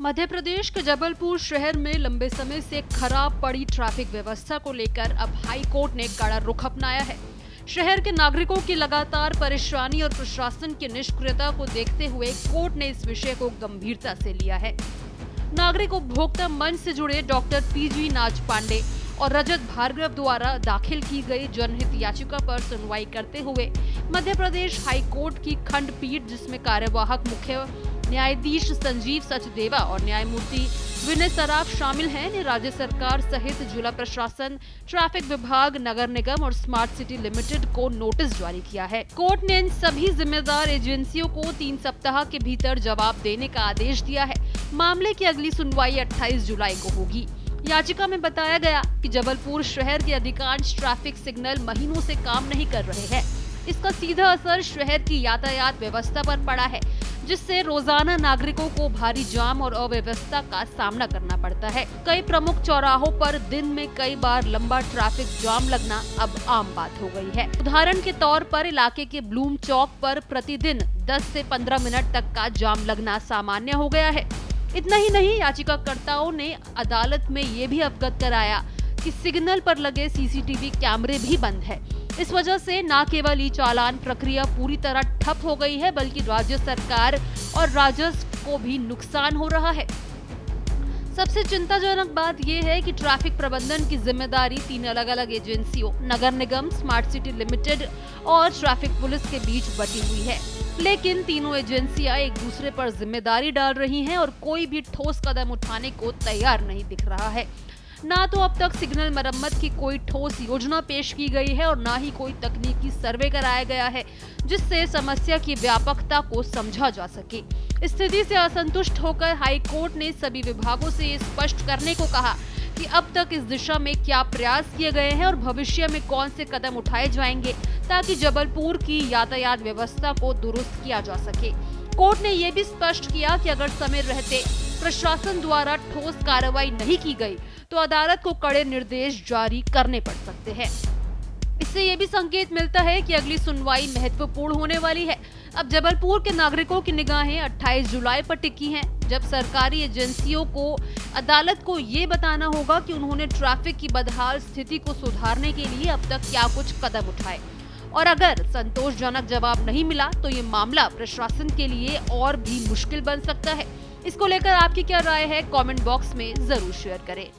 मध्य प्रदेश के जबलपुर शहर में लंबे समय से खराब पड़ी ट्रैफिक व्यवस्था को लेकर अब हाई कोर्ट ने कड़ा रुख अपनाया है। शहर के नागरिकों की लगातार परेशानी और प्रशासन की निष्क्रियता को देखते हुए कोर्ट ने इस विषय को गंभीरता से लिया है। नागरिक उपभोक्ता मंच से जुड़े डॉक्टर पीजी नाज पांडे और रजत भार्गव द्वारा दाखिल की गई जनहित याचिका पर सुनवाई करते हुए मध्य प्रदेश हाई कोर्ट की खंडपीठ, जिसमें कार्यवाहक मुख्य न्यायाधीश संजीव सचदेवा और न्यायमूर्ति विनय सराफ शामिल हैं, ने राज्य सरकार सहित जिला प्रशासन, ट्रैफिक विभाग, नगर निगम और स्मार्ट सिटी लिमिटेड को नोटिस जारी किया है। कोर्ट ने इन सभी जिम्मेदार एजेंसियों को 3 सप्ताह के भीतर जवाब देने का आदेश दिया है। मामले की अगली सुनवाई 28 जुलाई को होगी। याचिका में बताया गया कि जबलपुर शहर के अधिकांश ट्रैफिक सिग्नल महीनों से काम नहीं कर रहे हैं। इसका सीधा असर शहर की यातायात व्यवस्था पर पड़ा है, जिससे रोजाना नागरिकों को भारी जाम और अव्यवस्था का सामना करना पड़ता है। कई प्रमुख चौराहों पर दिन में कई बार लंबा ट्रैफिक जाम लगना अब आम बात हो गई है। उदाहरण के तौर पर इलाके के ब्लूम चौक पर प्रतिदिन 10 से 15 मिनट तक का जाम लगना सामान्य हो गया है। इतना ही नहीं, याचिकाकर्ताओं ने अदालत में ये भी अवगत कराया कि सिग्नल पर लगे सीसीटीवी कैमरे भी बंद है। इस वजह से न केवल ई चालान प्रक्रिया पूरी तरह ठप हो गई है, बल्कि राज्य सरकार और राजस्व को भी नुकसान हो रहा है। सबसे चिंताजनक बात यह है कि ट्रैफिक प्रबंधन की जिम्मेदारी 3 अलग-अलग एजेंसियों, नगर निगम, स्मार्ट सिटी लिमिटेड और ट्रैफिक पुलिस के बीच बटी हुई है। लेकिन तीनों एजेंसियां एक दूसरे पर जिम्मेदारी डाल रही हैं और कोई भी ठोस कदम उठाने को तैयार नहीं दिख रहा है। ना तो अब तक सिग्नल मरम्मत की कोई ठोस योजना पेश की गई है और ना ही कोई तकनीकी सर्वे कराया गया है, जिससे समस्या की व्यापकता को समझा जा सके। स्थिति से असंतुष्ट होकर हाई कोर्ट ने सभी विभागों से ये स्पष्ट करने को कहा कि अब तक इस दिशा में क्या प्रयास किए गए हैं और भविष्य में कौन से कदम उठाए जाएंगे, ताकि जबलपुर की यातायात व्यवस्था को दुरुस्त किया जा सके। कोर्ट ने यह भी स्पष्ट किया कि अगर समय रहते प्रशासन द्वारा ठोस कार्रवाई नहीं की गई तो अदालत को कड़े निर्देश जारी करने पड़ सकते हैं। इससे ये भी संकेत मिलता है कि अगली सुनवाई महत्वपूर्ण होने वाली है। अब जबलपुर के नागरिकों की निगाहें 28 जुलाई पर टिकी हैं, जब सरकारी एजेंसियों को अदालत को ये बताना होगा कि उन्होंने ट्रैफिक की बदहाल स्थिति को सुधारने के लिए अब तक क्या कुछ कदम उठाए। और अगर संतोषजनक जवाब नहीं मिला तो ये मामला प्रशासन के लिए और भी मुश्किल बन सकता है। इसको लेकर आपकी क्या राय है, कमेंट बॉक्स में जरूर शेयर करें।